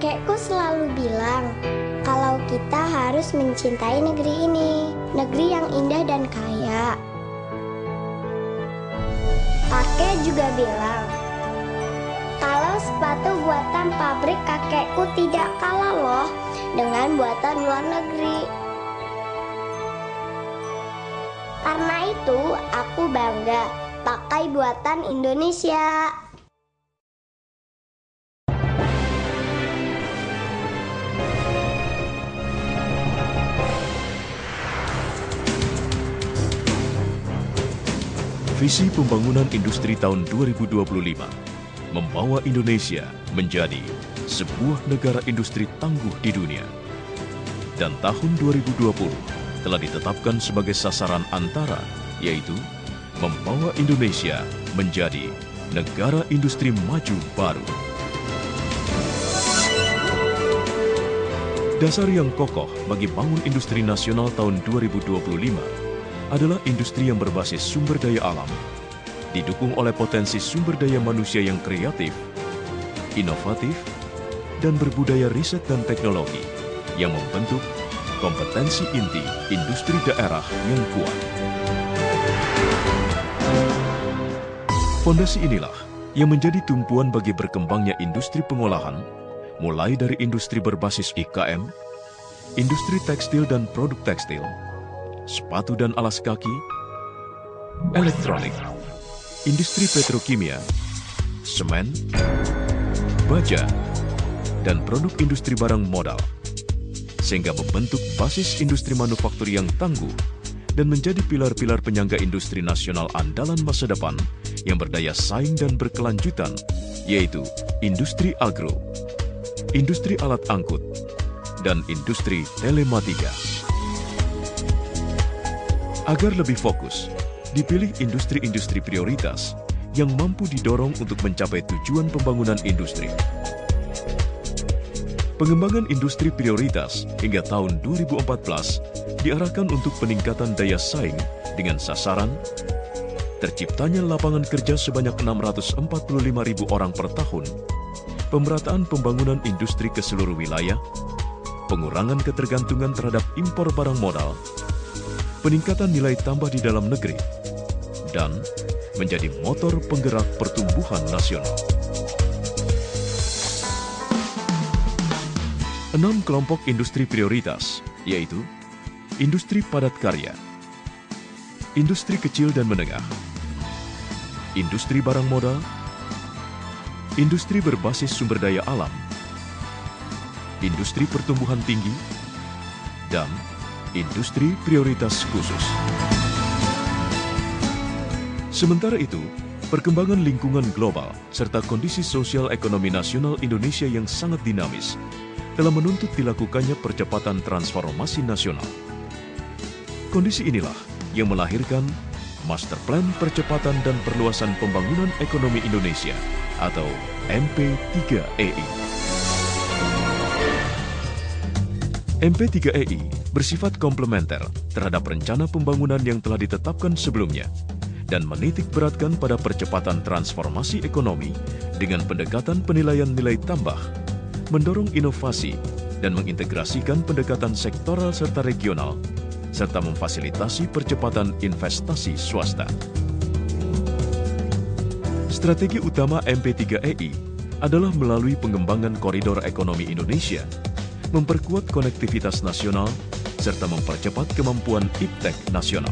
Kakekku selalu bilang kalau kita harus mencintai negeri ini, negeri yang indah dan kaya. Kakek juga bilang kalau sepatu buatan pabrik kakekku tidak kalah loh dengan buatan luar negeri. Karena itu aku bangga pakai buatan Indonesia. Visi pembangunan industri tahun 2025 membawa Indonesia menjadi sebuah negara industri tangguh di dunia. Dan tahun 2020 telah ditetapkan sebagai sasaran antara, yaitu membawa Indonesia menjadi negara industri maju baru. Dasar yang kokoh bagi bangun industri nasional tahun 2025 adalah industri yang berbasis sumber daya alam, didukung oleh potensi sumber daya manusia yang kreatif, inovatif, dan berbudaya riset dan teknologi yang membentuk kompetensi inti industri daerah yang kuat. Fondasi inilah yang menjadi tumpuan bagi berkembangnya industri pengolahan, mulai dari industri berbasis IKM, industri tekstil dan produk tekstil, sepatu dan alas kaki, elektronik, industri petrokimia, semen, baja, dan produk industri barang modal, sehingga membentuk basis industri manufaktur yang tangguh dan menjadi pilar-pilar penyangga industri nasional andalan masa depan yang berdaya saing dan berkelanjutan, yaitu industri agro, industri alat angkut, dan industri telematika. Agar lebih fokus, dipilih industri-industri prioritas yang mampu didorong untuk mencapai tujuan pembangunan industri. Pengembangan industri prioritas hingga tahun 2014 diarahkan untuk peningkatan daya saing dengan sasaran terciptanya lapangan kerja sebanyak 645.000 orang per tahun, pemerataan pembangunan industri ke seluruh wilayah, pengurangan ketergantungan terhadap impor barang modal, peningkatan nilai tambah di dalam negeri, dan menjadi motor penggerak pertumbuhan nasional. 6 kelompok industri prioritas, yaitu industri padat karya, industri kecil dan menengah, industri barang modal, industri berbasis sumber daya alam, industri pertumbuhan tinggi, dan industri prioritas khusus. Sementara itu, perkembangan lingkungan global serta kondisi sosial ekonomi nasional Indonesia yang sangat dinamis telah menuntut dilakukannya percepatan transformasi nasional. Kondisi inilah yang melahirkan Master Plan Percepatan dan Perluasan Pembangunan Ekonomi Indonesia atau MP3EI. MP3EI bersifat komplementer terhadap rencana pembangunan yang telah ditetapkan sebelumnya dan menitik beratkan pada percepatan transformasi ekonomi dengan pendekatan penilaian nilai tambah, mendorong inovasi dan mengintegrasikan pendekatan sektoral serta regional, serta memfasilitasi percepatan investasi swasta. Strategi utama MP3EI adalah melalui pengembangan koridor ekonomi Indonesia, memperkuat konektivitas nasional, serta mempercepat kemampuan iptek nasional.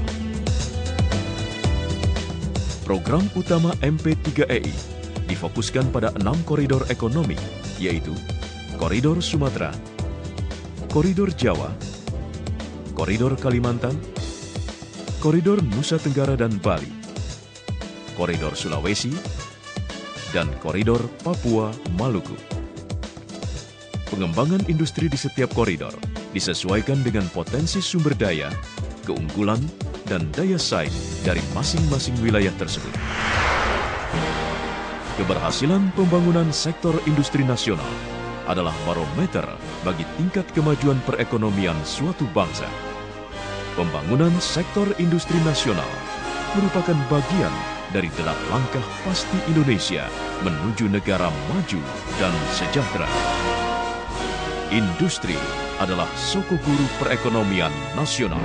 Program utama MP3EI difokuskan pada 6 koridor ekonomi, yaitu Koridor Sumatera, Koridor Jawa, Koridor Kalimantan, Koridor Nusa Tenggara dan Bali, Koridor Sulawesi, dan Koridor Papua Maluku. Pengembangan industri di setiap koridor disesuaikan dengan potensi sumber daya, keunggulan, dan daya saing dari masing-masing wilayah tersebut. Keberhasilan pembangunan sektor industri nasional adalah barometer bagi tingkat kemajuan perekonomian suatu bangsa. Pembangunan sektor industri nasional merupakan bagian dari derak langkah pasti Indonesia menuju negara maju dan sejahtera. Industri adalah suku guru perekonomian nasional.